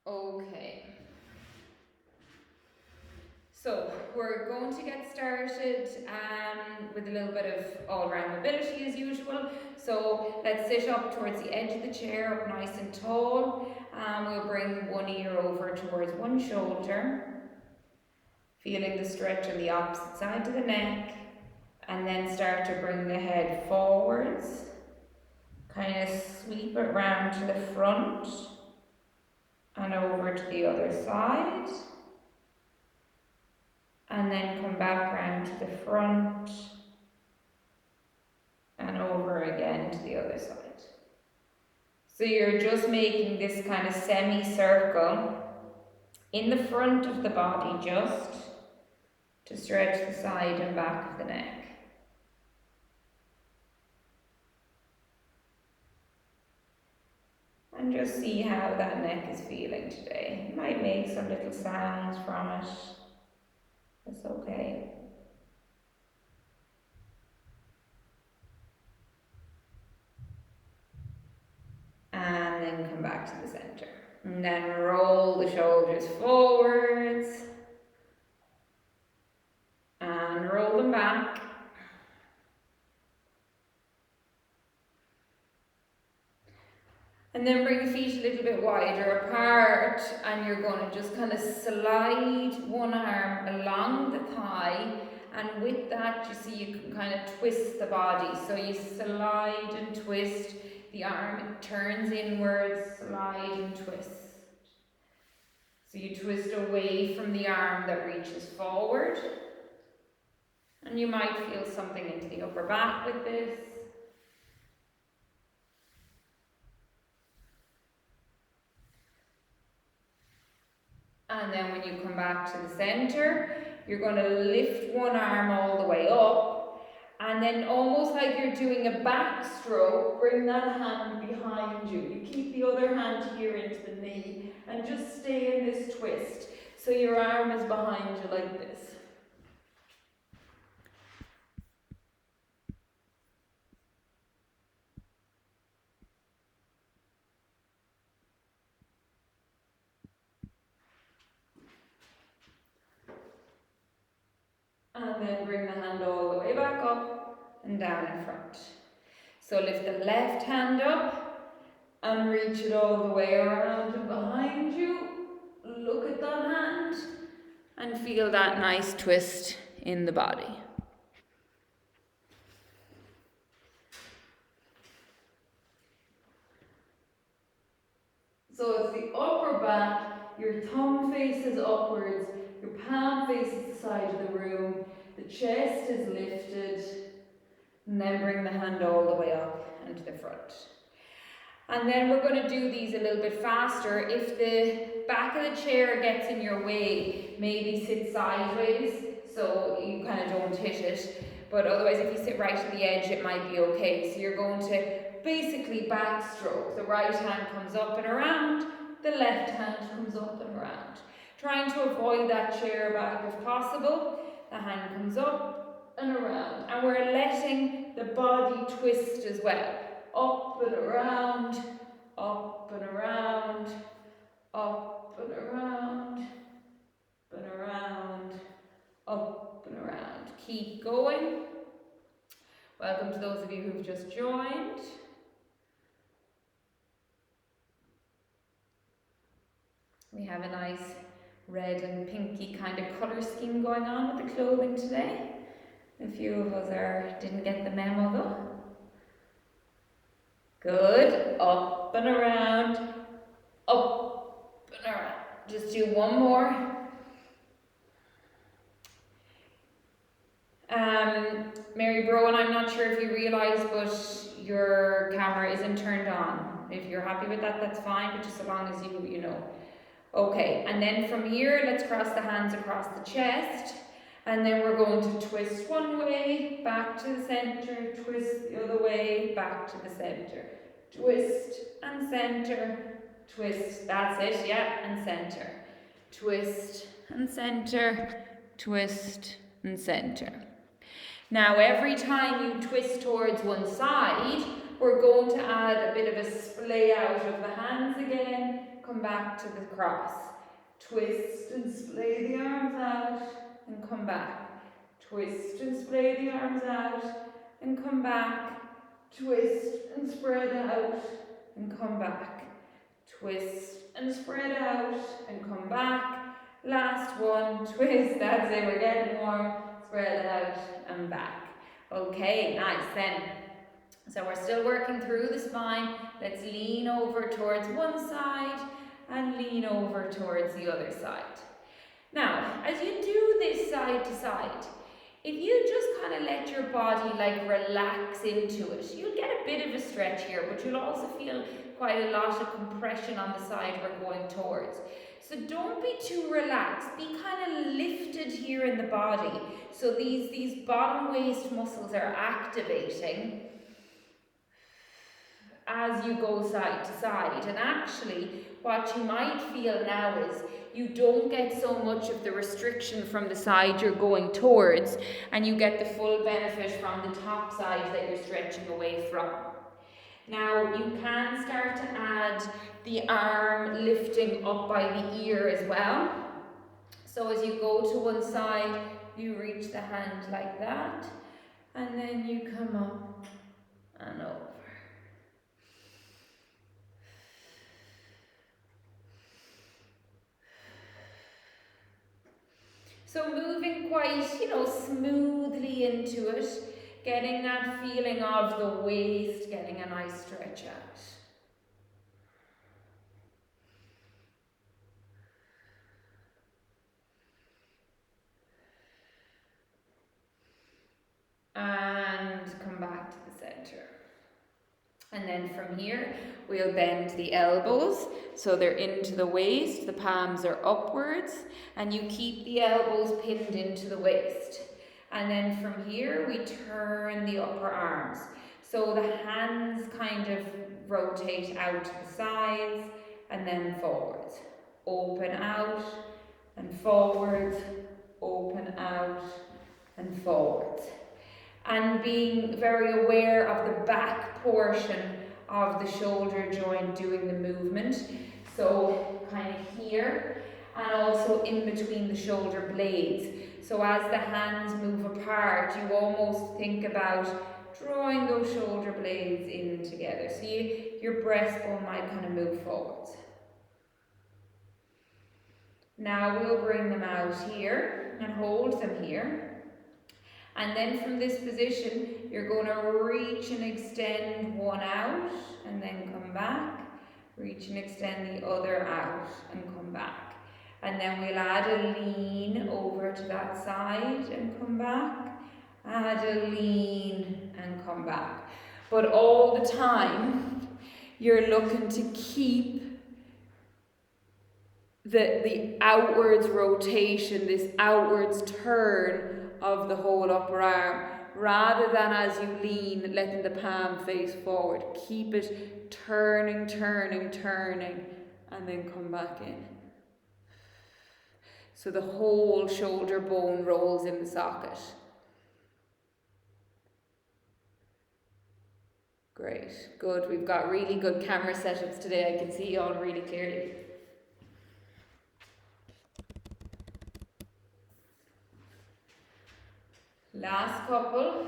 Okay. So we're going to get started with a little bit of all-round mobility as usual. So let's sit up towards the edge of the chair, up nice and tall. We'll bring one ear over towards one shoulder, feeling the stretch on the opposite side of the neck, and then start to bring the head forwards. Kind of sweep it round to the front and over to the other side. And then come back round to the front and over again to the other side. So you're just making this kind of semicircle in the front of the body just to stretch the side and back of the neck. And just see how that neck is feeling today. You might make some little sounds from it. That's okay. And then come back to the center. And then roll the shoulders forwards. And roll them back. And then bring the feet a little bit wider apart, and you're going to just kind of slide one arm along the thigh, and with that you see you can kind of twist the body. So you slide and twist, the arm turns inwards, slide and twist. So you twist away from the arm that reaches forward, and you might feel something into the upper back with this. And then when you come back to the center, you're going to lift one arm all the way up, and then almost like you're doing a backstroke, bring that hand behind you. You keep the other hand here into the knee and just stay in this twist. So your arm is behind you like this. And then bring the hand all the way back up and down in front. So lift the left hand up and reach it all the way around and behind you. Look at that hand and feel that nice twist in the body. So it's the upper back, your thumb faces upwards, your palm faces the side of the room, the chest is lifted, and then bring the hand all the way up and to the front. And then we're going to do these a little bit faster. If the back of the chair gets in your way, maybe sit sideways so you kind of don't hit it. But otherwise, if you sit right at the edge, it might be okay. So you're going to basically backstroke. The right hand comes up and around, the left hand comes up and around. Trying to avoid that chair back if possible. The hand comes up and around. And we're letting the body twist as well. Up and around, up and around, up and around, and around, up and around. Keep going. Welcome to those of you who've just joined. We have a nice red and pinky kind of colour scheme going on with the clothing today. A few of us didn't get the memo though. Good. Up and around, up and around. Just do one more. Mary Browan, I'm not sure if you realise, but your camera isn't turned on. If you're happy with that, that's fine, but just so long as you know. Okay, and then from here, let's cross the hands across the chest. And then we're going to twist one way, back to the centre, twist the other way, back to the centre. Twist and centre, twist, that's it, yeah, and centre. Twist and centre, twist and centre. Now every time you twist towards one side, we're going to add a bit of a splay out of the hands again, come back to the cross. Twist and splay the arms out and come back. Twist and splay the arms out and come back. Twist and spread out and come back. Twist and spread out and come back. Last one, twist, that's it, we're getting warm. Spread out and back. Okay, nice then. So we're still working through the spine. Let's lean over towards one side and lean over towards the other side. Now, as you do this side to side, if you just kind of let your body like relax into it, you'll get a bit of a stretch here, but you'll also feel quite a lot of compression on the side we're going towards. So don't be too relaxed, be kind of lifted here in the body. So these bottom waist muscles are activating as you go side to side. And actually, what you might feel now is you don't get so much of the restriction from the side you're going towards, and you get the full benefit from the top side that you're stretching away from. Now you can start to add the arm lifting up by the ear as well. So as you go to one side, you reach the hand like that, and then you come up and over. So moving quite, smoothly into it, getting that feeling of the waist, getting a nice stretch out. And come back to the center. And then from here, we'll bend the elbows so they're into the waist, the palms are upwards, and you keep the elbows pinned into the waist. And then from here, we turn the upper arms. So the hands kind of rotate out to the sides and then forwards. Open out and forwards, open out and forwards. And being very aware of the back portion of the shoulder joint doing the movement. So kind of here and also in between the shoulder blades. So as the hands move apart, you almost think about drawing those shoulder blades in together. So your breastbone might kind of move forwards. Now we'll bring them out here and hold them here. And then from this position, you're going to reach and extend one out and then come back. Reach and extend the other out and come back. And then we'll add a lean over to that side and come back. Add a lean and come back. But all the time, you're looking to keep the outwards rotation, this outwards turn of the whole upper arm, rather than as you lean, letting the palm face forward. Keep it turning, turning, turning, and then come back in. So the whole shoulder bone rolls in the socket. Great, good. We've got really good camera setups today. I can see you all really clearly. Last couple.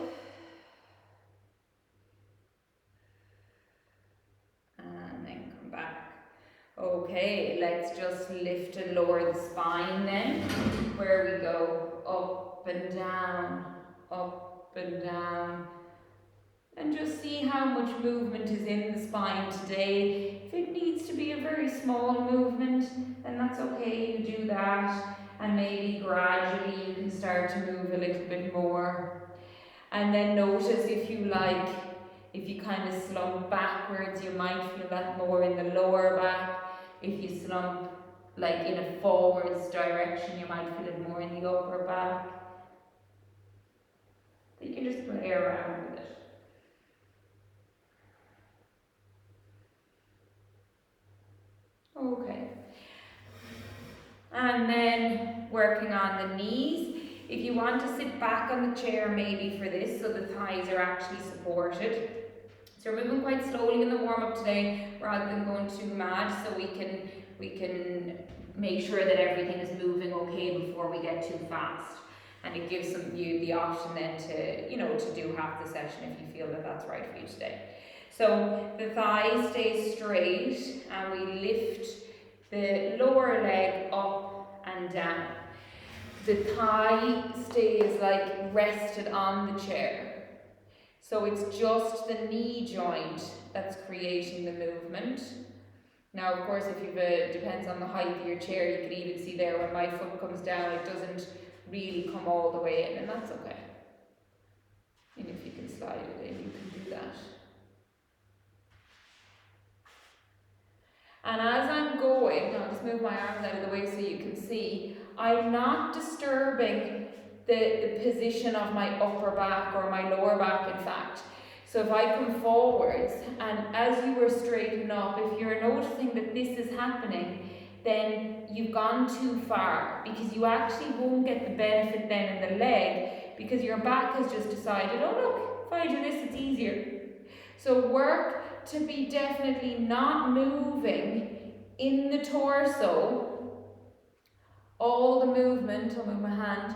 And then come back. Okay, let's just lift and lower the spine then. Where we go up and down, up and down. And just see how much movement is in the spine today. If it needs to be a very small movement, then that's okay, you do that. And maybe gradually you can start to move a little bit more. And then notice if you like, if you kind of slump backwards, you might feel that more in the lower back. If you slump like in a forwards direction, you might feel it more in the upper back. You can just play around with it. Okay. And then working on the knees. If you want to sit back on the chair maybe for this, so the thighs are actually supported. So we're moving quite slowly in the warm-up today rather than going too mad, so we can we can make sure that everything is moving okay before we get too fast. And it gives you the option then to, to do half the session if you feel that that's right for you today. So the thigh stays straight and we lift the lower leg up and down. The thigh stays like rested on the chair. So it's just the knee joint that's creating the movement. Now, of course, if depends on the height of your chair, you can even see there when my foot comes down, it doesn't really come all the way in, and that's okay. And if you can slide it in, you can do that. And as I'm going, I'll just move my arms out of the way so you can see, I'm not disturbing the position of my upper back or my lower back, in fact. So if I come forwards, and as you were straightening up, if you're noticing that this is happening, then you've gone too far, because you actually won't get the benefit then in the leg, because your back has just decided, oh look, if I do this, it's easier. So work to be definitely not moving in the torso. All the movement, I'll move my hand,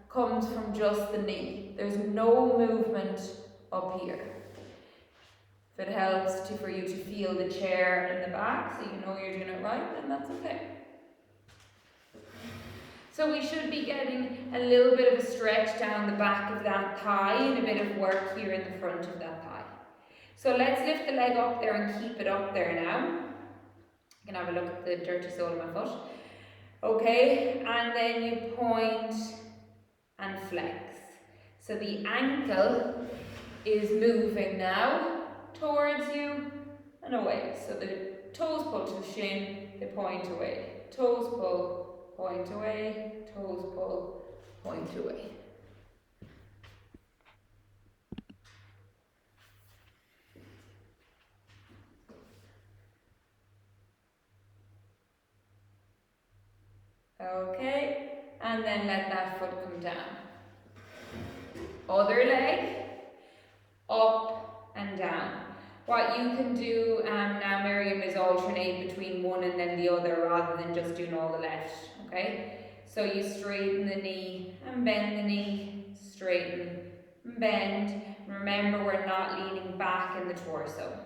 comes from just the knee. There's no movement up here. If it helps for you to feel the chair in the back so you know you're doing it right, then that's okay. So we should be getting a little bit of a stretch down the back of that thigh and a bit of work here in the front of that thigh. So let's lift the leg up there and keep it up there now. You can have a look at the dirty sole of my foot. Okay, and then you point and flex. So the ankle is moving now towards you and away. So the toes pull to the shin, they point away. Toes pull, point away. Toes pull, point away. Okay, and then let that foot come down. Other leg, up and down. What you can do now, Miriam, is alternate between one and then the other rather than just doing all the left, okay? So you straighten the knee and bend the knee, straighten and bend. Remember, we're not leaning back in the torso.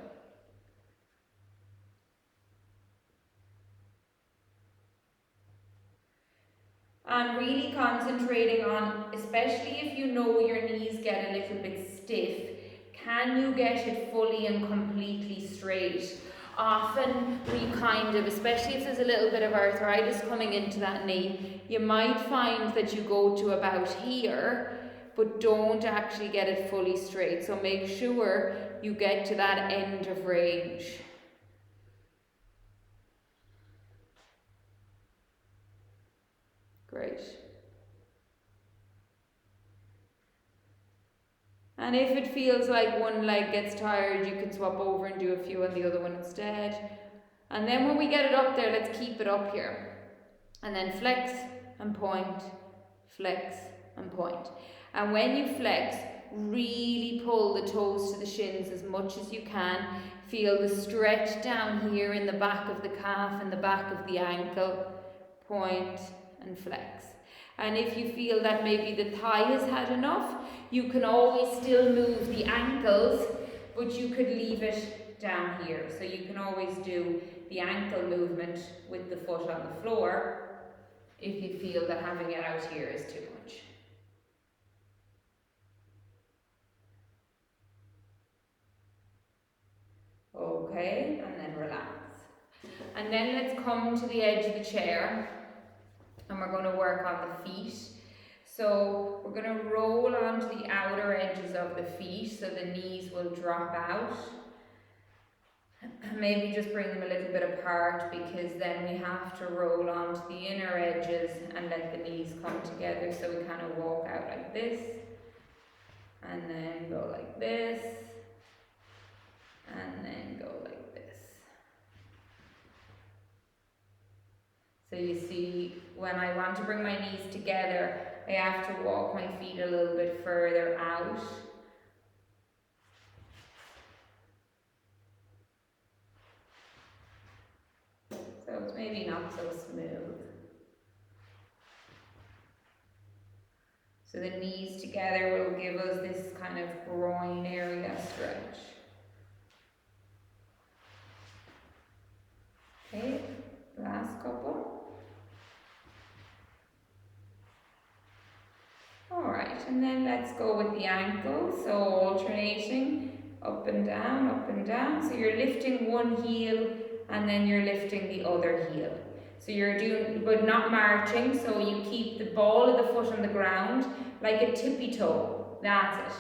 And really concentrating on, especially if you know your knees get a little bit stiff, can you get it fully and completely straight? Often we especially if there's a little bit of arthritis coming into that knee, you might find that you go to about here, but don't actually get it fully straight. So make sure you get to that end of range. Great. And if it feels like one leg gets tired, you can swap over and do a few on the other one instead. And then when we get it up there, let's keep it up here. And then flex and point, flex and point. And when you flex, really pull the toes to the shins as much as you can. Feel the stretch down here in the back of the calf and the back of the ankle. Point and flex. And if you feel that maybe the thigh has had enough, you can always still move the ankles, but you could leave it down here. So you can always do the ankle movement with the foot on the floor if you feel that having it out here is too much. Okay, and then relax. And then let's come to the edge of the chair. And we're going to work on the feet. So we're going to roll onto the outer edges of the feet so the knees will drop out. Maybe just bring them a little bit apart, because then we have to roll onto the inner edges and let the knees come together. So we kind of walk out like this, and then go like this, and then go like this. So you see, when I want to bring my knees together, I have to walk my feet a little bit further out. So it's maybe not so smooth. So the knees together will give us this kind of groin area stretch. Okay, last couple. Alright, and then let's go with the ankles. So alternating up and down, up and down. So you're lifting one heel and then you're lifting the other heel. So you're doing, but not marching, so you keep the ball of the foot on the ground like a tippy toe. That's it.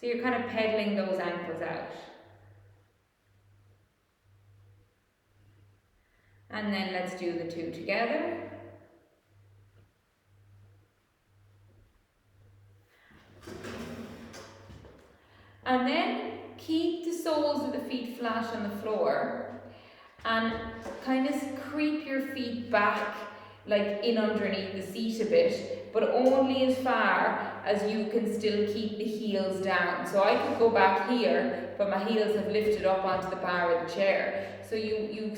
So you're kind of pedaling those ankles out. And then let's do the two together. And then keep the soles of the feet flat on the floor and kind of creep your feet back like in underneath the seat a bit, but only as far as you can still keep the heels down. So I could go back here, but my heels have lifted up onto the bar of the chair. So you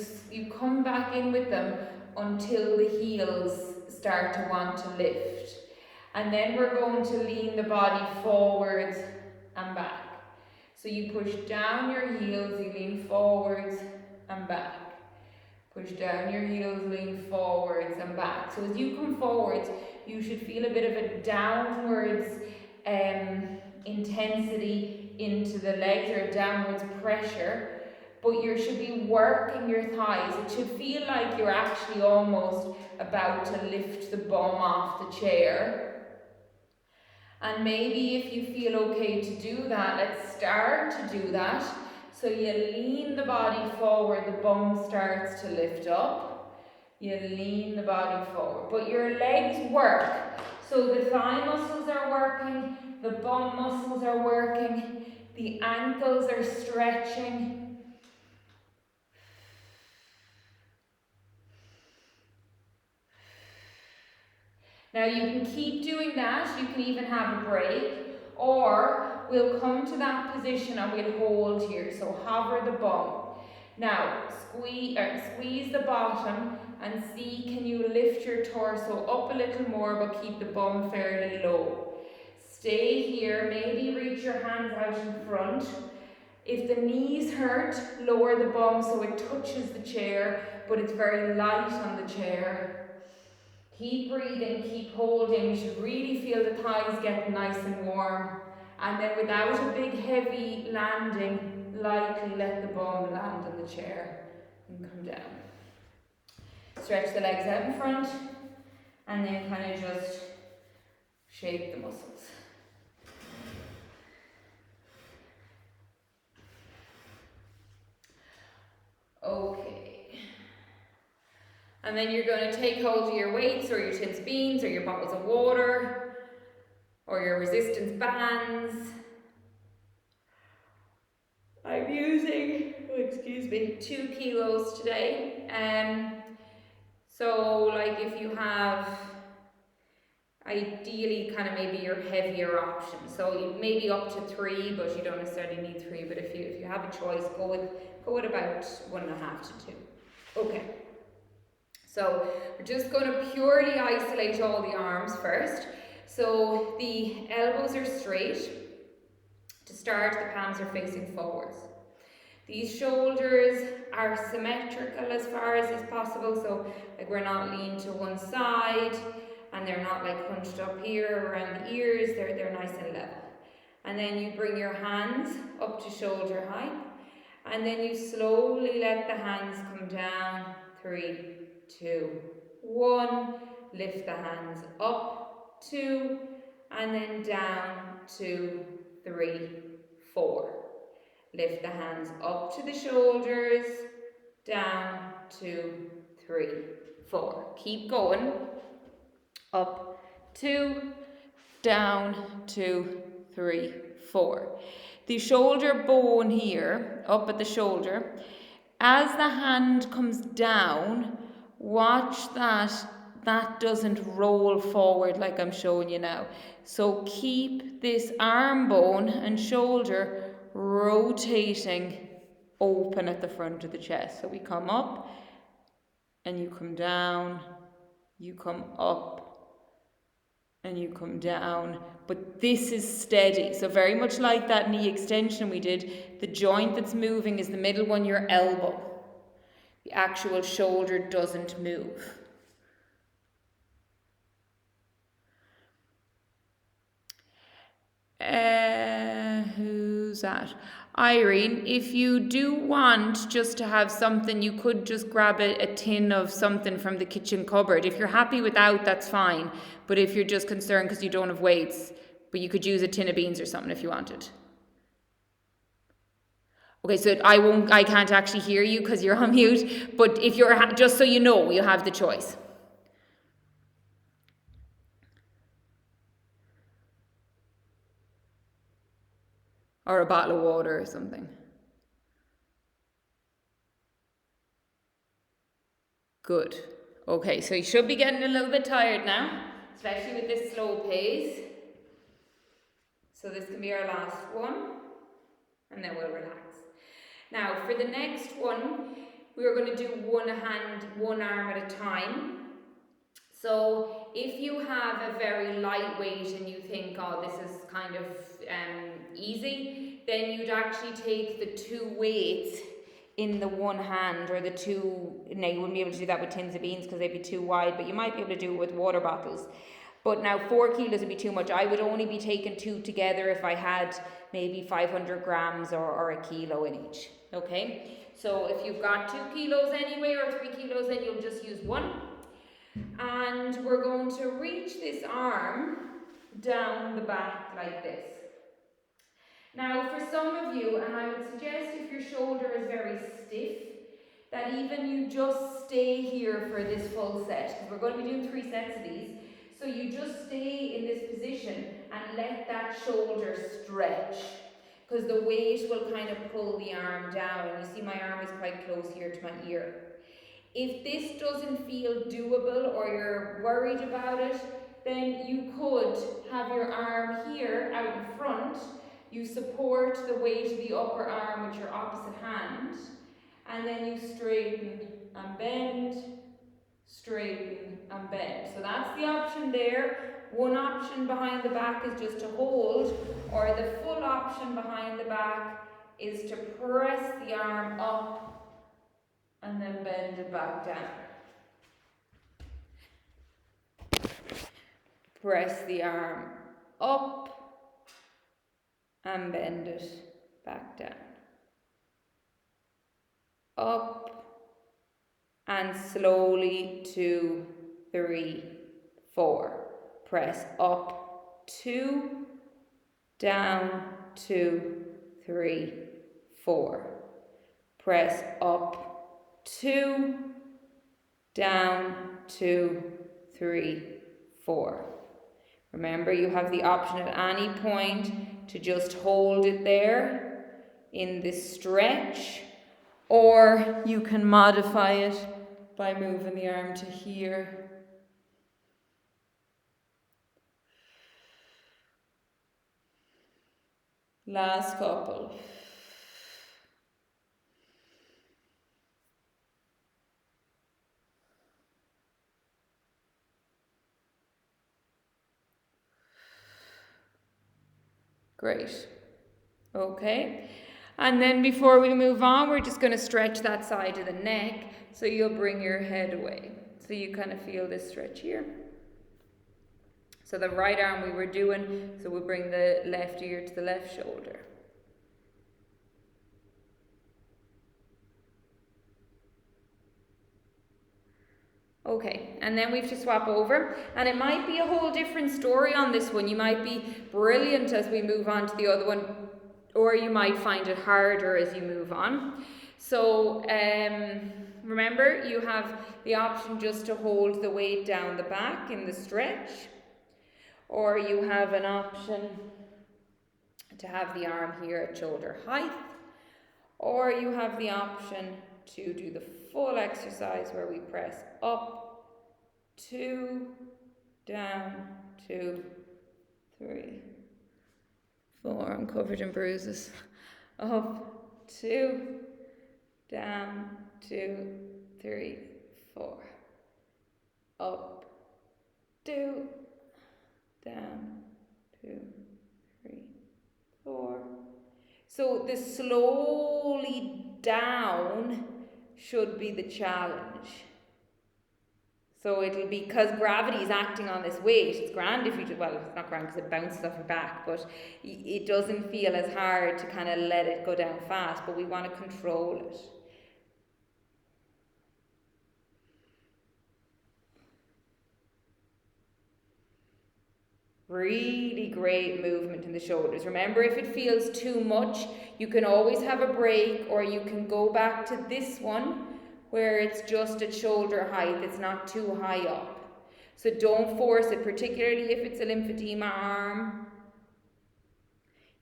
come back in with them until the heels start to want to lift. And then we're going to lean the body forwards and back. So you push down your heels, you lean forwards and back. Push down your heels, lean forwards and back. So as you come forwards, you should feel a bit of a downwards intensity into the legs, or a downwards pressure. But you should be working your thighs. It should feel like you're actually almost about to lift the bum off the chair. And maybe if you feel okay to do that, let's start to do that. So you lean the body forward, the bum starts to lift up. You lean the body forward, but your legs work. So the thigh muscles are working, the bum muscles are working, the ankles are stretching. Now you can keep doing that, you can even have a break, or we'll come to that position and we'll hold here. So hover the bum. Now squeeze the bottom and see, can you lift your torso up a little more but keep the bum fairly low. Stay here, maybe reach your hands out in front. If the knees hurt, lower the bum so it touches the chair but it's very light on the chair. Keep breathing, keep holding. You should really feel the thighs get nice and warm. And then without a big heavy landing, lightly let the bum land on the chair and come down. Stretch the legs out in front and then kind of just shake the muscles. Okay. And then you're going to take hold of your weights or your tin beans or your bottles of water or your resistance bands. I'm using, 2 kilos today. So like if you have, ideally kind of maybe your heavier option. So maybe up to 3, but you don't necessarily need 3. But if you have a choice, go with about 1.5 to 2. Okay. So we're just going to purely isolate all the arms first. So the elbows are straight. To start, the palms are facing forwards. These shoulders are symmetrical as far as is possible. So like we're not leaned to one side and they're not like hunched up here around the ears. They're nice and level. And then you bring your hands up to shoulder height. And then you slowly let the hands come down. 3, 2, 1, lift the hands up, 2, and then down, 2, 3, 4. Lift the hands up to the shoulders, down, 2, 3, 4. Keep going, up, 2, down, 2, 3, 4. The shoulder bone here, up at the shoulder, as the hand comes down, watch that doesn't roll forward like I'm showing you now. So keep this arm bone and shoulder rotating open at the front of the chest. So we come up and you come down, you come up, and you come down. But this is steady. So very much like that knee extension we did, the joint that's moving is the middle one, your elbow. The actual shoulder doesn't move. Who's that? Irene, if you do want just to have something, you could just grab a tin of something from the kitchen cupboard. If you're happy without, that's fine. But if you're just concerned because you don't have weights, but you could use a tin of beans or something if you wanted. Okay, so I can't actually hear you because you're on mute. But if you're, just so you know, you have the choice. Or a bottle of water or something. Good. Okay, so you should be getting a little bit tired now, especially with this slow pace. So this can be our last one, and then we'll relax. Now, for the next one, we're going to do one hand, one arm at a time. So if you have a very light weight and you think, oh, this is kind of easy, then you'd actually take the two weights in the one hand, or the two, now you wouldn't be able to do that with tins of beans because they'd be too wide, but you might be able to do it with water bottles. But now 4 kilos would be too much. I would only be taking two together if I had maybe 500 grams or a kilo in each. Okay, so if you've got 2 kilos anyway or 3 kilos, then you'll just use one. And we're going to reach this arm down the back like this. Now for some of you, and I would suggest if your shoulder is very stiff, that even you just stay here for this full set, because we're going to be doing 3 sets of these. So you just stay in this position and let that shoulder stretch, because the weight will kind of pull the arm down, and you see my arm is quite close here to my ear. If this doesn't feel doable or you're worried about it, then you could have your arm here out in front. You support the weight of the upper arm with your opposite hand, and then you straighten and bend, straighten and bend. So that's the option there. One option behind the back is just to hold, or the full option behind the back is to press the arm up and then bend it back down. Press the arm up and bend it back down. Up and slowly 2, 3, 4. Press up, 2, down, 2, 3, 4. Press up, 2, down, 2, 3, 4. Remember, you have the option at any point to just hold it there in this stretch, or you can modify it by moving the arm to here. Last couple. Great. Okay. And then before we move on, we're just going to stretch that side of the neck. So you'll bring your head away. So you kind of feel this stretch here. So the right arm we were doing, so we'll bring the left ear to the left shoulder. Okay, and then we have to swap over, and it might be a whole different story on this one. You might be brilliant as we move on to the other one, or you might find it harder as you move on. So remember, you have the option just to hold the weight down the back in the stretch, or you have an option to have the arm here at shoulder height, or you have the option to do the full exercise where we press up, 2, down, 2, 3, 4. I'm covered in bruises. Up, 2, down, 2, 3, 4. Up, 2, down, 2, 3, 4. So the slowly down should be the challenge. So it'll be, because gravity is acting on this weight, it's grand if you do, well, it's not grand because it bounces off your back, but it doesn't feel as hard to kind of let it go down fast, but we want to control it. Really great movement in the shoulders. Remember, if it feels too much, you can always have a break, or you can go back to this one where it's just at shoulder height, it's not too high up. So don't force it, particularly if it's a lymphedema arm.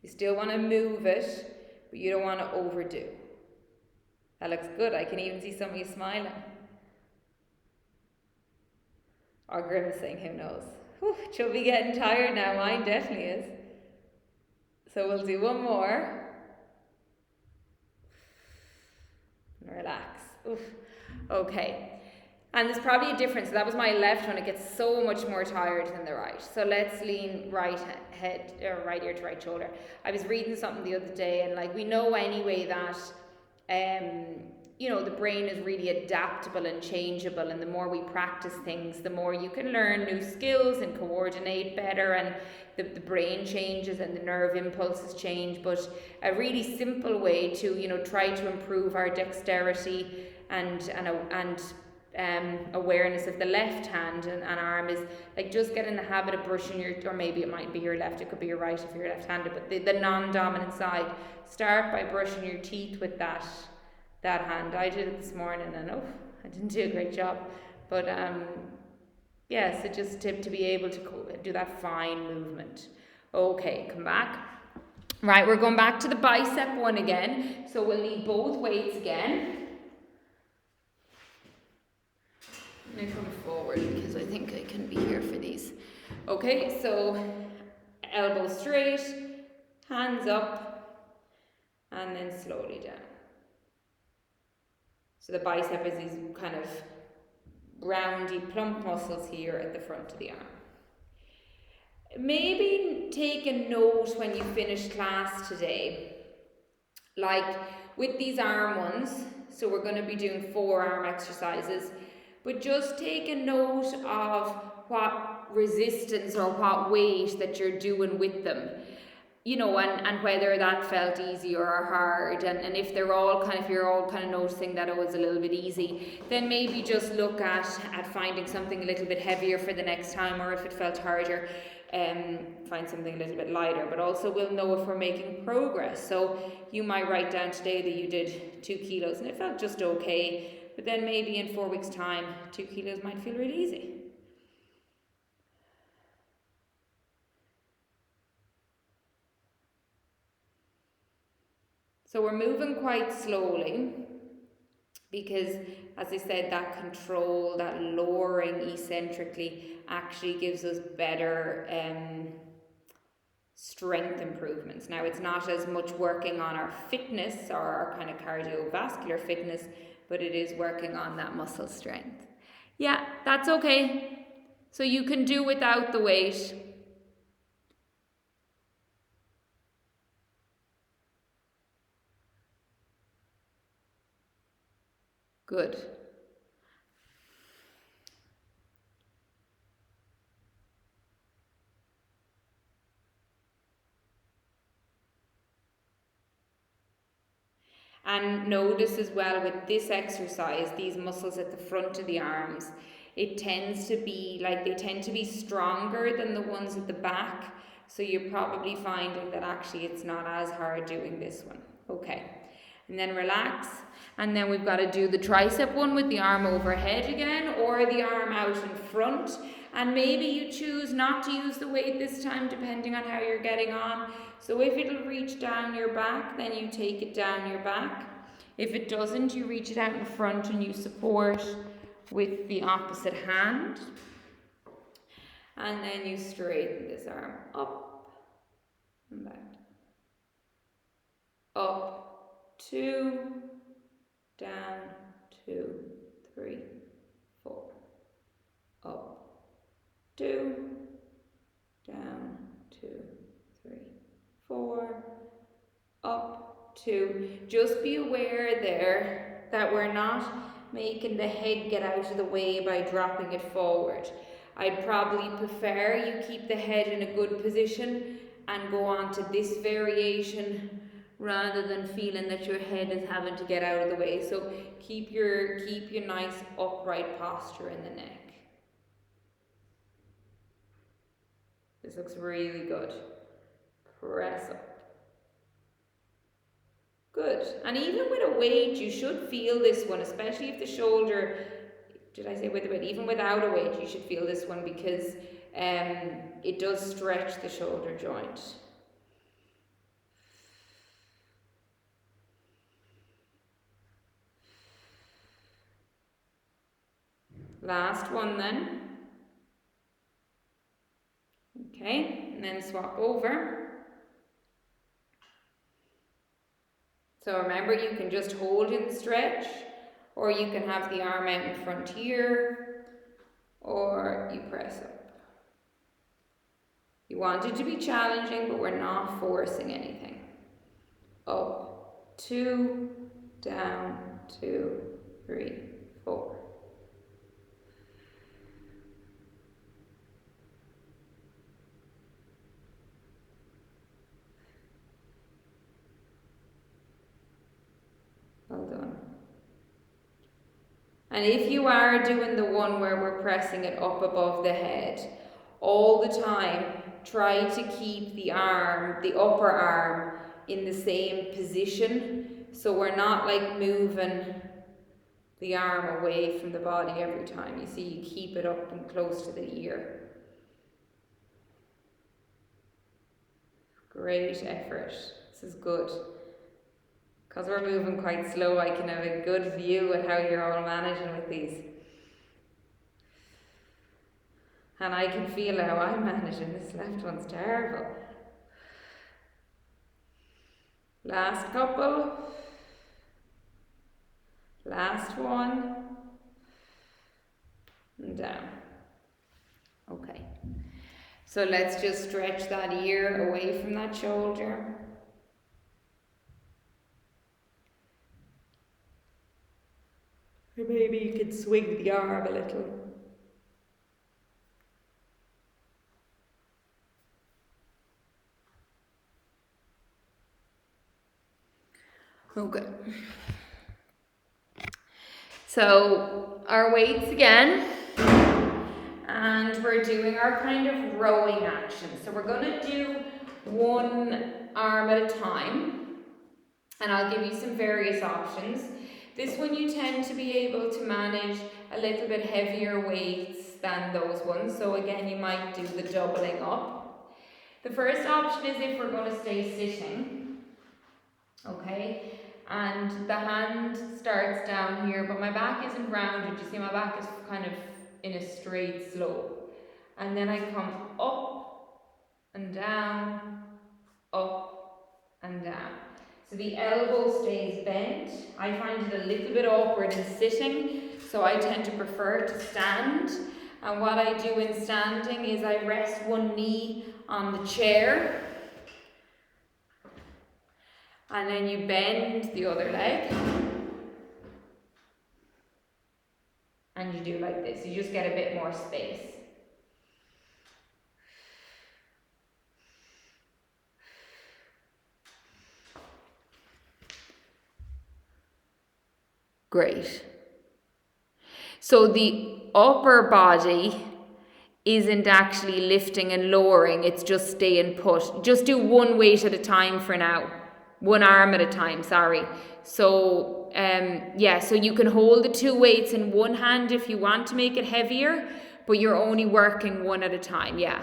You still want to move it, but you don't want to overdo. That looks good. I can even see some of you smiling. Or grimacing, who knows. Whew, she'll be getting tired now, mine definitely is. So we'll do one more. Relax. Oof. Okay. And there's probably a difference. So that was my left one. It gets so much more tired than the right. So let's lean right head, or right ear to right shoulder. I was reading something the other day, and like we know anyway that the brain is really adaptable and changeable, and the more we practice things, the more you can learn new skills and coordinate better, and the brain changes and the nerve impulses change. But a really simple way to try to improve our dexterity and awareness of the left hand and arm is like just get in the habit of brushing or maybe it might be your left, it could be your right if you're left-handed, but the non-dominant side, start by brushing your teeth with that hand. I did it this morning and I didn't do a great job, but so just to be able to do that fine movement. Okay, come back. Right, we're going back to the bicep one again, so we'll need both weights again. I'm going to come forward because I think I can be here for these. Okay, so elbows straight, hands up, and then slowly down. So the bicep is these kind of roundy, plump muscles here at the front of the arm. Maybe take a note when you finish class today, like with these arm ones, so we're going to be doing 4 arm exercises, but just take a note of what resistance or what weight that you're doing with them, and whether that felt easy or hard, and if you're all kind of noticing that it was a little bit easy, then maybe just look at finding something a little bit heavier for the next time, or if it felt harder, find something a little bit lighter. But also we'll know if we're making progress. So you might write down today that you did 2 kilos and it felt just okay, but then maybe in 4 weeks' time 2 kilos might feel really easy. So we're moving quite slowly because, as I said, that control, that lowering eccentrically actually gives us better strength improvements. Now, it's not as much working on our fitness or our kind of cardiovascular fitness, but it is working on that muscle strength. Yeah, that's okay. So you can do without the weight. Good. And notice as well with this exercise, these muscles at the front of the arms, it tends to be they tend to be stronger than the ones at the back. So you're probably finding that actually it's not as hard doing this one. Okay. And then relax. And then we've got to do the tricep one with the arm overhead again, or the arm out in front. And maybe you choose not to use the weight this time, depending on how you're getting on. So if it'll reach down your back, then you take it down your back. If it doesn't, you reach it out in front and you support with the opposite hand. And then you straighten this arm up and back. Up, 2, down, 2, 3, 2, down, 2, 3, 4, up, 2. Just be aware there that we're not making the head get out of the way by dropping it forward. I'd probably prefer you keep the head in a good position and go on to this variation rather than feeling that your head is having to get out of the way. So keep your nice upright posture in the neck. This looks really good. Press up. Good. And even with a weight, you should feel this one, especially if the shoulder, did I say with a weight? Even without a weight, you should feel this one because it does stretch the shoulder joint. Last one then. Okay, and then swap over. So remember, you can just hold in the stretch, or you can have the arm out in front here, or you press up. You want it to be challenging, but we're not forcing anything. Up, 2, down, 2, 3, 4. Well done. And if you are doing the one where we're pressing it up above the head, all the time, try to keep the arm, the upper arm, in the same position. So we're not like moving the arm away from the body every time. You see, you keep it up and close to the ear. Great effort. This is good. Because we're moving quite slow, I can have a good view at how you're all managing with these. And I can feel how I'm managing. This left one's terrible. Last couple. Last one. And down. Okay. So let's just stretch that ear away from that shoulder. Or maybe you could swing the arm a little. Okay. So our weights again, and we're doing our kind of rowing action. So we're going to do one arm at a time, and I'll give you some various options. This one you tend to be able to manage a little bit heavier weights than those ones. So again, you might do the doubling up. The first option is if we're going to stay sitting. Okay, and the hand starts down here, but my back isn't rounded. You see, my back is kind of in a straight slope. And then I come up and down, up and down. So the elbow stays bent. I find it a little bit awkward in sitting, so I tend to prefer to stand. And what I do in standing is I rest one knee on the chair, and then you bend the other leg, and you do like this. You just get a bit more space. Great. So the upper body isn't actually lifting and lowering, it's just staying put. Just do one weight at a time for now. One arm at a time, sorry. So, so you can hold the two weights in one hand if you want to make it heavier, but you're only working one at a time, yeah.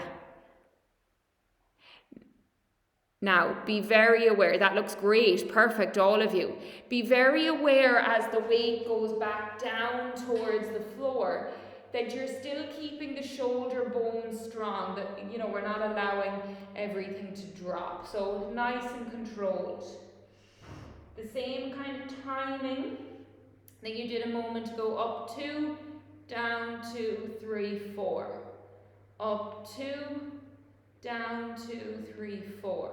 Now, be very aware, that looks great, perfect, all of you. Be very aware as the weight goes back down towards the floor that you're still keeping the shoulder bones strong, that, you know, we're not allowing everything to drop. So nice and controlled. The same kind of timing that you did a moment ago, up 2, down 2, 3, 4. up 2, down 2, 3, 4.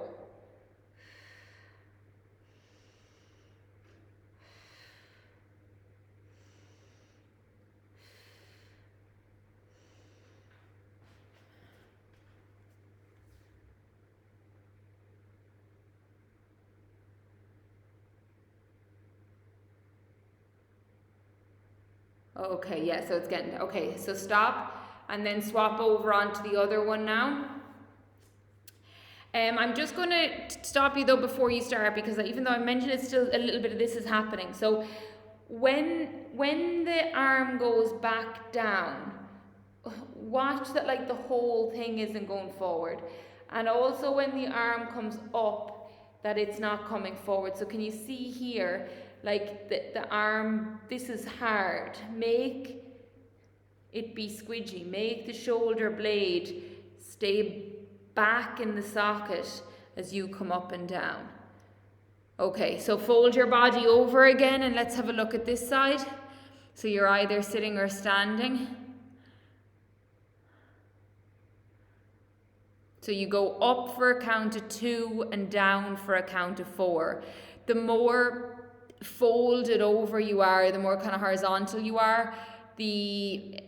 Okay, yeah, so it's getting, okay, so stop and then swap over onto the other one now. I'm just going to stop you though before you start, because even though I mentioned it, still a little bit of this is happening. So when the arm goes back down, watch that like the whole thing isn't going forward. And also when the arm comes up, that it's not coming forward. So can you see here, like the arm, this is hard. Make it be squidgy. Make the shoulder blade stay back in the socket as you come up and down. Okay, so fold your body over again and let's have a look at this side. So you're either sitting or standing. So you go up for a count of 2 and down for a count of 4. The more folded over you are, the more kind of horizontal you are, the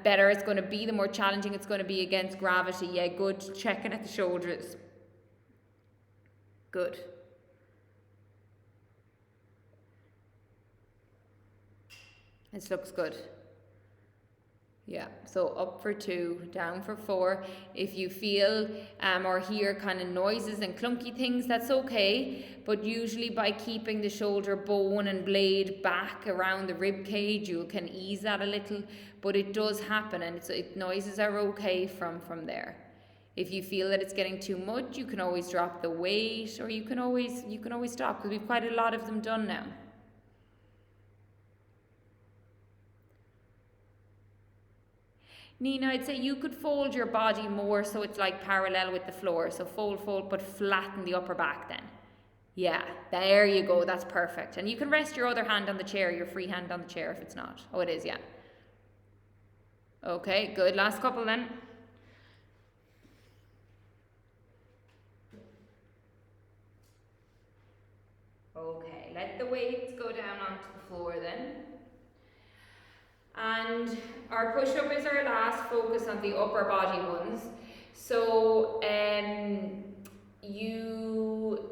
better it's going to be, the more challenging it's going to be against gravity. Yeah, good. Checking at the shoulders. Good. This looks good. Yeah, so up for 2, down for 4. If you feel or hear kind of noises and clunky things, that's okay. But usually by keeping the shoulder bone and blade back around the rib cage, you can ease that a little. But it does happen, and noises are okay from there. If you feel that it's getting too much, you can always drop the weight, or you can always stop, because we've quite a lot of them done now. Nina, I'd say you could fold your body more so it's like parallel with the floor. So fold, but flatten the upper back then. Yeah, there you go, that's perfect. And you can rest your other hand on the chair, your free hand on the chair if it's not. Oh, it is, yeah. Okay, good, last couple then. Okay, let the weights go down onto the floor then. And our push-up is our last, focus on the upper body ones. So you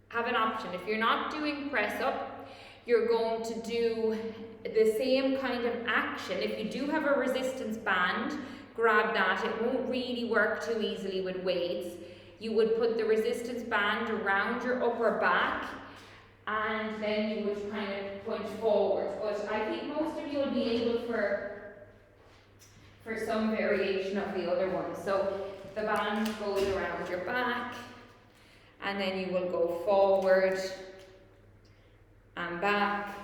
have an option. If you're not doing press-up, you're going to do the same kind of action. If you do have a resistance band, grab that. It won't really work too easily with weights. You would put the resistance band around your upper back, and then you would kind of punch forward. But I think most of you will be able for some variation of the other one. So the band goes around your back, and then you will go forward and back,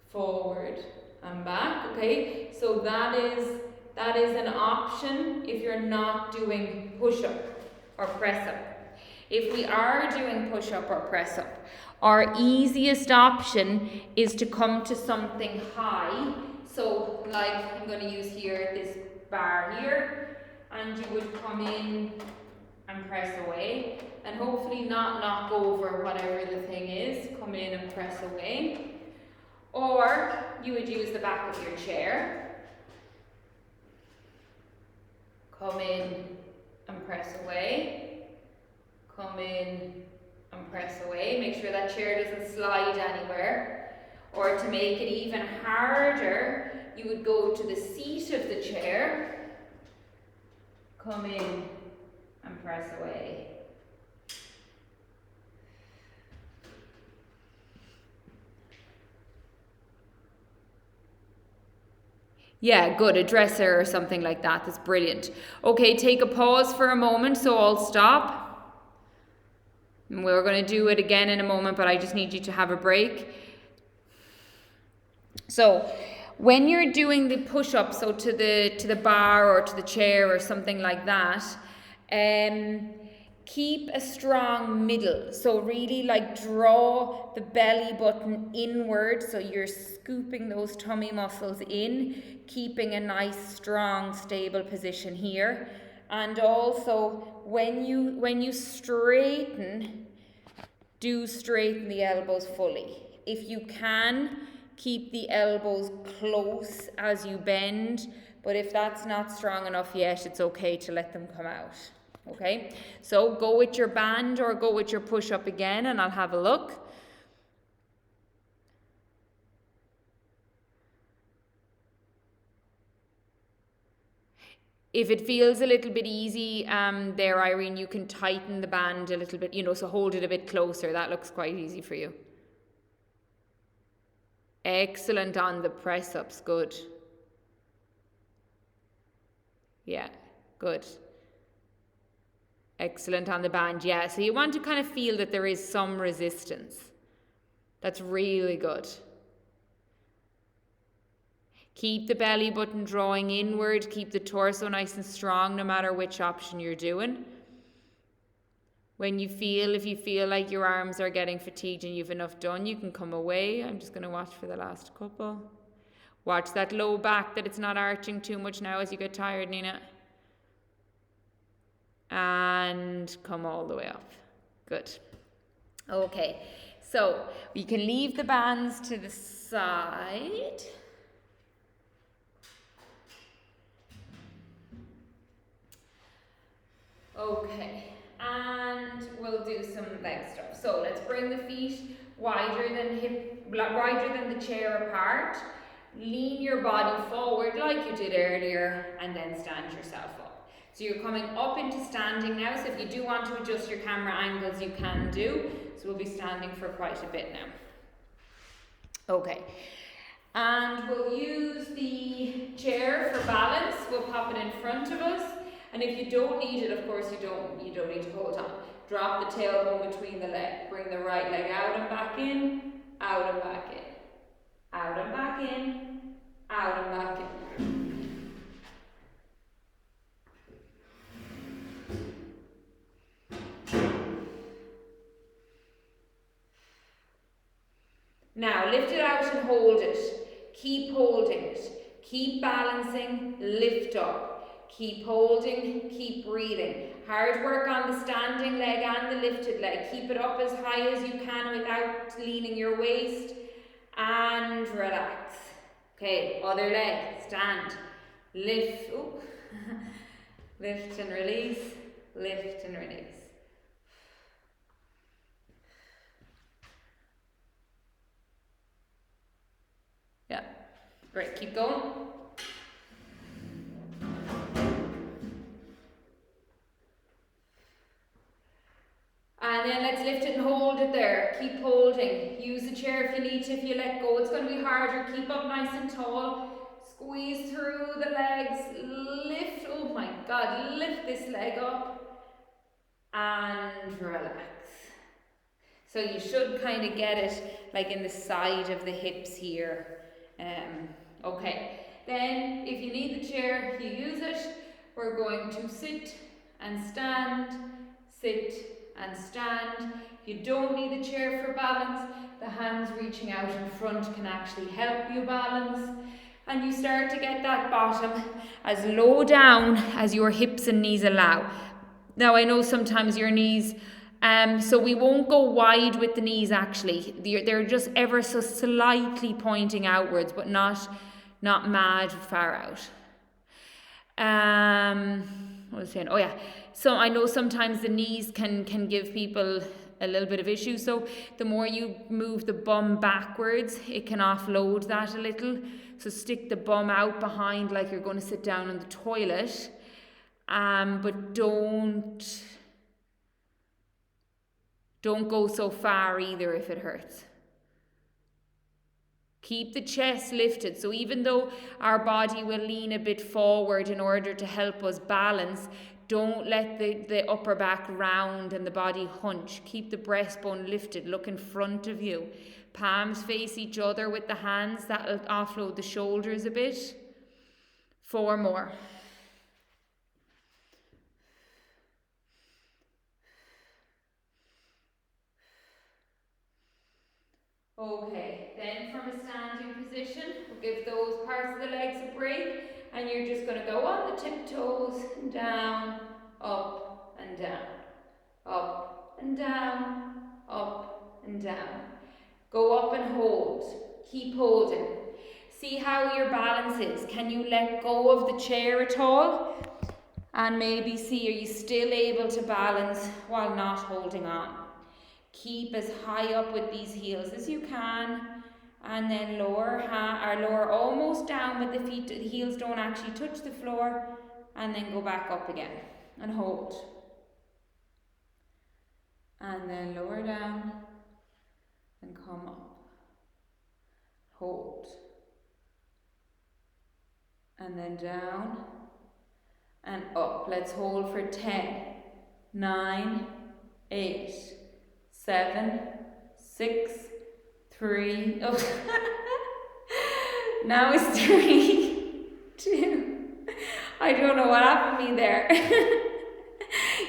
forward and back. Okay, so that is an option if you're not doing push-up or press-up. If we are doing push-up or press-up, our easiest option is to come to something high. So like I'm going to use here this bar here, and you would come in and press away, and hopefully not knock over whatever the thing is. Come in and press away. Or you would use the back of your chair. Come in and press away. Come in and press away. Make sure that chair doesn't slide anywhere. Or to make it even harder, you would go to the seat of the chair. Come in and press away. Yeah, good, a dresser or something like that. That's brilliant. Okay, take a pause for a moment, so I'll stop. And we're going to do it again in a moment, but I just need you to have a break. So, when you're doing the push-up, so to the bar or to the chair or something like that, Keep a strong middle. So really like draw the belly button inward, so you're scooping those tummy muscles in, keeping a nice, strong, stable position here. And also when you straighten, do straighten the elbows fully. If you can, keep the elbows close as you bend, but if that's not strong enough yet, it's okay to let them come out. Okay, so go with your band or go with your push-up again, and I'll have a look. If it feels a little bit easy there, Irene, you can tighten the band a little bit, so hold it a bit closer. That looks quite easy for you. Excellent on the press-ups, good. Yeah, good. Excellent on the band, yeah. So you want to kind of feel that there is some resistance. That's really good. Keep the belly button drawing inward. Keep the torso nice and strong no matter which option you're doing. If you feel like your arms are getting fatigued and you've enough done, you can come away. I'm just going to watch for the last couple. Watch that low back, that it's not arching too much now as you get tired, Nina. And come all the way up. Good. Okay, so we can leave the bands to the side. Okay, and we'll do some leg stuff. So let's bring the feet wider than the chair apart. Lean your body forward like you did earlier, and then stand yourself up. So you're coming up into standing now. So if you do want to adjust your camera angles, you can do. So we'll be standing for quite a bit now. Okay. And we'll use the chair for balance. We'll pop it in front of us. And if you don't need it, of course, you don't need to hold on. Drop the tailbone between the legs. Bring the right leg out and back in, out and back in, out and back in, out and back in. Now, lift it out and hold it. Keep holding it. Keep balancing, lift up. Keep holding, keep breathing. Hard work on the standing leg and the lifted leg. Keep it up as high as you can without leaning your waist. And relax. Okay, other leg, stand. Lift, lift and release, lift and release. Yeah, great, keep going. And then let's lift it and hold it there. Keep holding. Use the chair if you need to. If you let go, it's going to be harder. Keep up nice and tall. Squeeze through the legs. Lift. Oh my God. Lift this leg up. And relax. So you should kind of get it like in the side of the hips here. Okay. Then if you need the chair, you use it. We're going to sit and stand. Sit and stand. You don't need the chair for balance. The hands reaching out in front can actually help you balance. And you start to get that bottom as low down as your hips and knees allow. Now I know sometimes your knees, so we won't go wide with the knees actually. They're just ever so slightly pointing outwards, but not mad far out. What was I saying? Oh yeah. So I know sometimes the knees can give people a little bit of issue. So the more you move the bum backwards, it can offload that a little. So stick the bum out behind like you're going to sit down on the toilet. But don't go so far either if it hurts. Keep the chest lifted. So even though our body will lean a bit forward in order to help us balance, don't let the upper back round and the body hunch. Keep the breastbone lifted. Look in front of you. Palms face each other with the hands. That'll offload the shoulders a bit. 4 more. And you're just going to go on the tiptoes, and down, up and down, up and down, up and down. Go up and hold. Keep holding. See how your balance is. Can you let go of the chair at all? And maybe see, are you still able to balance while not holding on? Keep as high up with these heels as you can. And then lower almost down, but the heels don't actually touch the floor. And then go back up again and hold. And then lower down and come up. Hold. And then down and up. Let's hold for 10, 9, 8, 7, 6, 3. Oh. Now it's 3, 2. I don't know what happened to me there.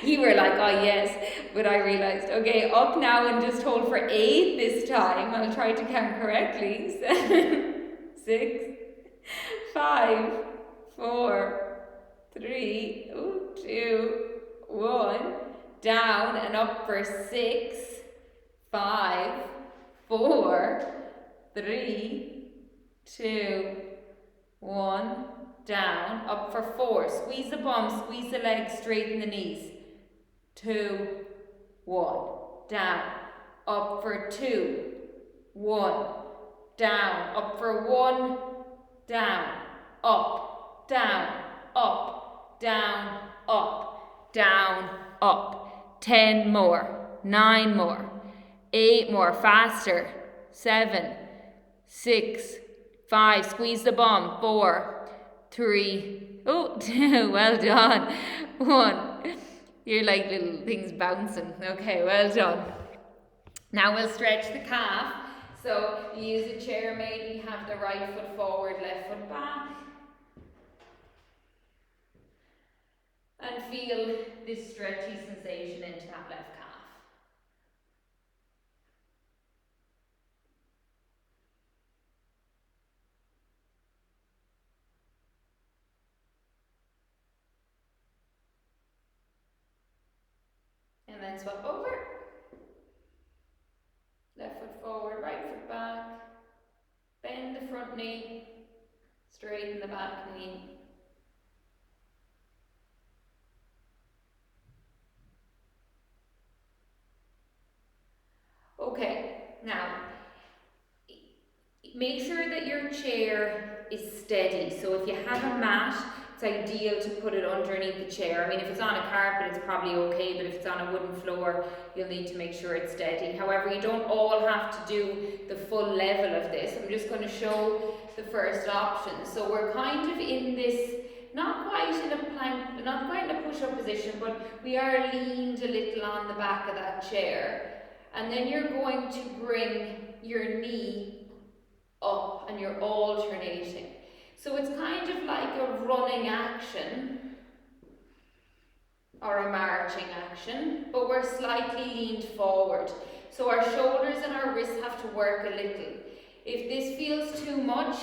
You were like, oh yes, but I realized, okay, up now and just hold for 8 this time. I'll try to count correctly. 7, 6, 5, 4, 3, 2, 1. Down and up for 6, 5, 4, 3, 2, 1. Down, up for 4. Squeeze the bum, squeeze the legs, straighten the knees. 2, 1. Down, up for 2, 1. Down, up for 1. Down, up, down, up, down, up, down, up. 10 more, 9 more, 8 more, faster. 7, 6, 5, squeeze the bum. 4, 3, 2, well done. 1, you're like little things bouncing. Okay, well done. Now we'll stretch the calf. So you use a chair, maybe have the right foot forward, left foot back. And feel this stretchy sensation into that left calf. And then swap over. Left foot forward, right foot back. Bend the front knee. Straighten the back knee. Okay, now make sure that your chair is steady. So if you have a mat, it's ideal to put it underneath the chair. I mean, if it's on a carpet, it's probably okay, but if it's on a wooden floor, you'll need to make sure it's steady. However, you don't all have to do the full level of this. I'm just going to show the first option. So we're kind of in this, not quite in a plank, not quite in a push-up position, but we are leaned a little on the back of that chair. And then you're going to bring your knee up and you're alternating. So it's kind of like a running action or a marching action, but we're slightly leaned forward. So our shoulders and our wrists have to work a little. If this feels too much,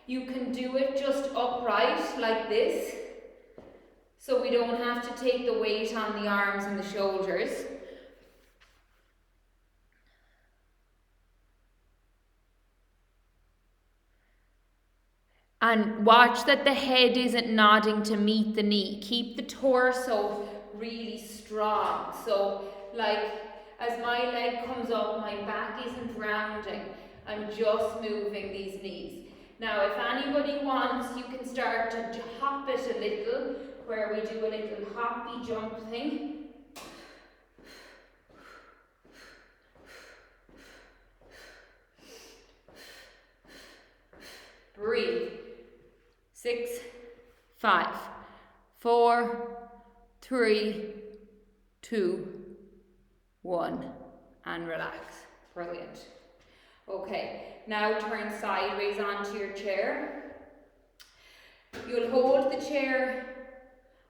you can do it just upright like this. So we don't have to take the weight on the arms and the shoulders. And watch that the head isn't nodding to meet the knee. Keep the torso really strong. So like as my leg comes up, my back isn't rounding. I'm just moving these knees. Now if anybody wants, you can start to hop it a little, where we do a little hoppy jump thing. Breathe. 6, 5, 4, 3, 2, 1, and relax. Brilliant. Okay, now turn sideways onto your chair. You'll hold the chair.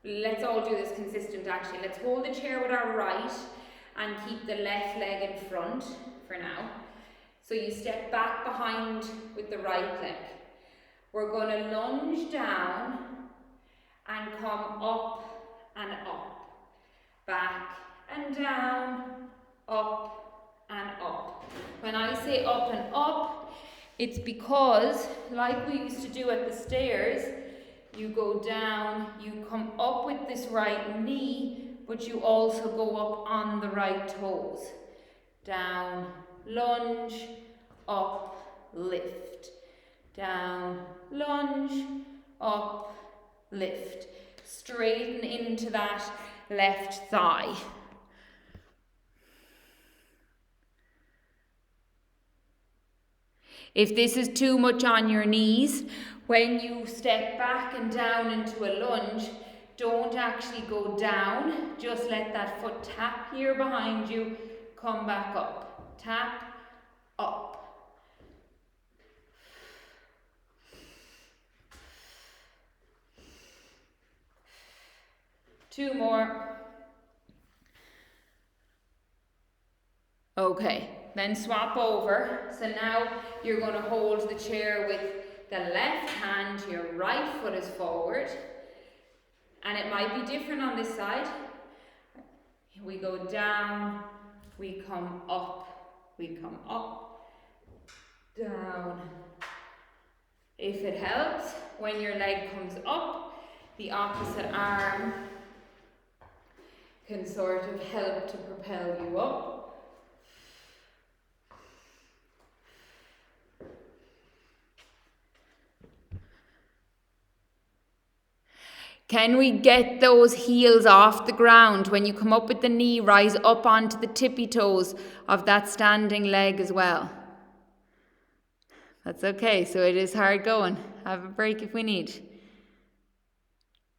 Let's all do this consistent actually. Let's hold the chair with our right and keep the left leg in front for now. So you step back behind with the right leg. We're going to lunge down come up and up, back and down, up and up. When I say up and up, it's because, like we used to do at the stairs, you go down, you come up with this right knee, but you also go up on the right toes. Down, lunge, up, lift. Down, lunge, up, lift. Straighten into that left thigh. If this is too much on your knees, when you step back and down into a lunge, don't actually go down, just let that foot tap here behind you, come back up, tap, up. Two more. Okay, then swap over. So now you're going to hold the chair with the left hand, your right foot is forward. And it might be different on this side. We go down, we come up, down. If it helps, when your leg comes up, the opposite arm can sort of help to propel you up. Can we get those heels off the ground? When you come up with the knee, rise up onto the tippy toes of that standing leg as well. That's okay, so it is hard going. Have a break if we need.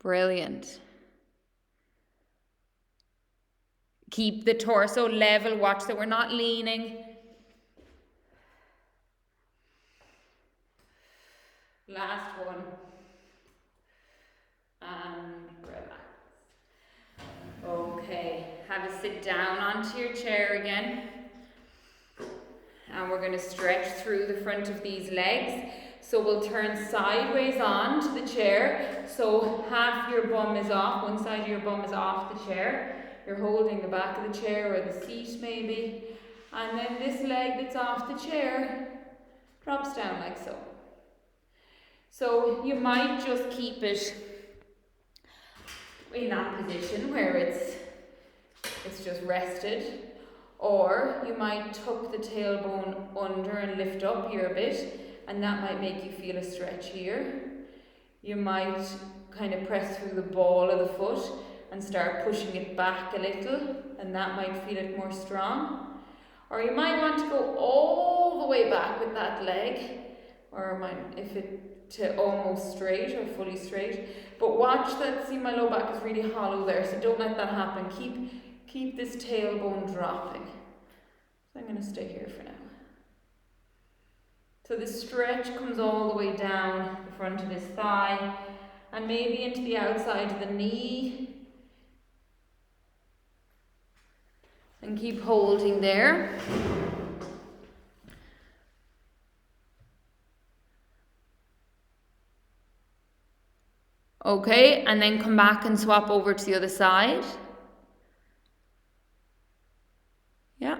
Brilliant. Keep the torso level, watch that we're not leaning. Last one. And relax. Okay, have a sit down onto your chair again. And we're going to stretch through the front of these legs. So we'll turn sideways onto the chair. So half your bum is off, one side of your bum is off the chair. You're holding the back of the chair or the seat maybe. And then this leg that's off the chair drops down like so. So you might just keep it in that position where it's just rested, or you might tuck the tailbone under and lift up here a bit, and that might make you feel a stretch here. You might kind of press through the ball of the foot and start pushing it back a little, and that might feel it more strong. Or you might want to go all the way back with that leg, or if it to almost straight or fully straight. But watch that, see my low back is really hollow there, so don't let that happen. Keep this tailbone dropping. So I'm going to stay here for now. So the stretch comes all the way down the front of his thigh and maybe into the outside of the knee. And keep holding there. Okay, and then come back and swap over to the other side. Yeah.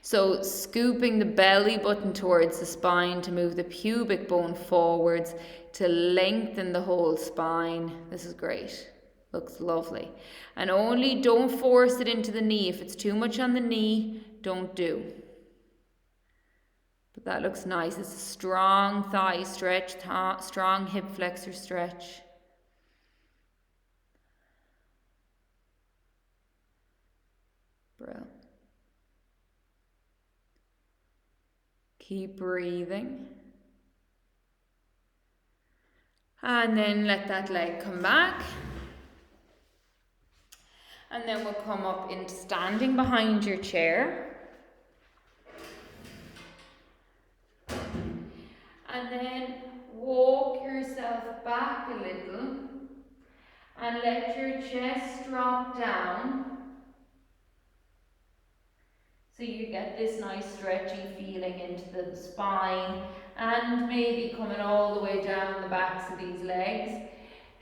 So scooping the belly button towards the spine to move the pubic bone forwards to lengthen the whole spine. This is great. Looks lovely. And only don't force it into the knee. If it's too much on the knee, don't do. But that looks nice. It's a strong thigh stretch, strong hip flexor stretch. Brilliant. Keep breathing. And then let that leg come back. And then we'll come up into standing behind your chair. And then walk yourself back a little and let your chest drop down. So you get this nice stretchy feeling into the spine and maybe coming all the way down the backs of these legs.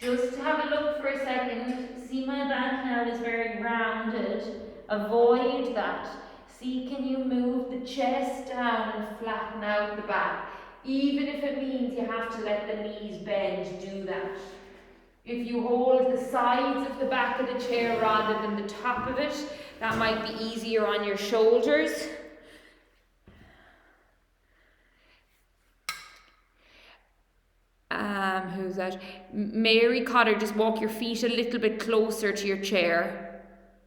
Just have a look for a second. See, my back now is very rounded. Avoid that. See, can you move the chest down and flatten out the back? Even if it means you have to let the knees bend, do that. If you hold the sides of the back of the chair rather than the top of it, that might be easier on your shoulders. Who's that? Mary Cotter, just walk your feet a little bit closer to your chair.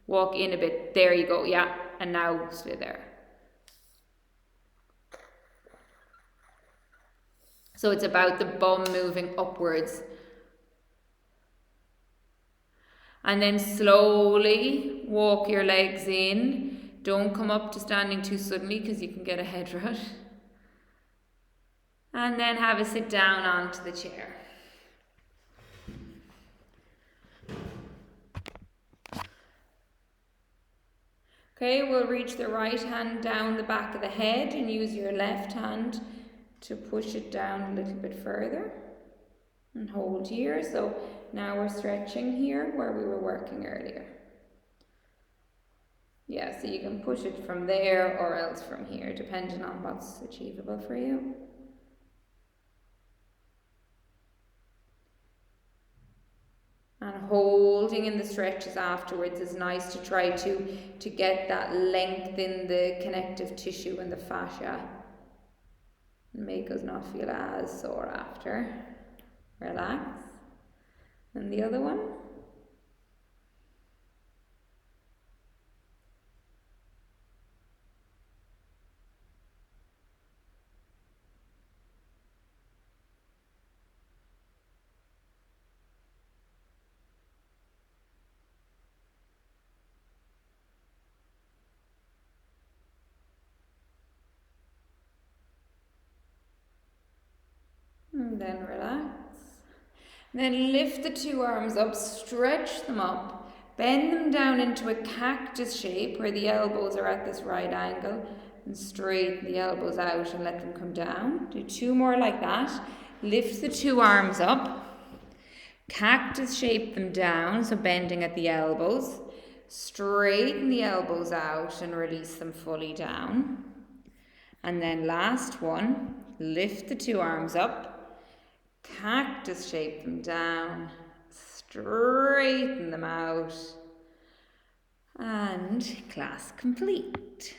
Walk in a bit. There you go, yeah. And now stay there. So it's about the bum moving upwards. And then slowly walk your legs in. Don't come up to standing too suddenly because you can get a head rut. And then have a sit down onto the chair. Okay, we'll reach the right hand down the back of the head and use your left hand to push it down a little bit further. And hold here. So now we're stretching here where we were working earlier. Yeah, so you can push it from there or else from here, depending on what's achievable for you. And holding in the stretches afterwards is nice to try to get that length in the connective tissue and the fascia. Make us not feel as sore after. Relax. And the other one. And then relax. And then lift the two arms up, stretch them up, bend them down into a cactus shape where the elbows are at this right angle, and straighten the elbows out and let them come down. Do two more like that. Lift the two arms up, cactus shape them down, so bending at the elbows. Straighten the elbows out and release them fully down. And then last one, lift the two arms up, cactus shape them down, straighten them out, and class complete.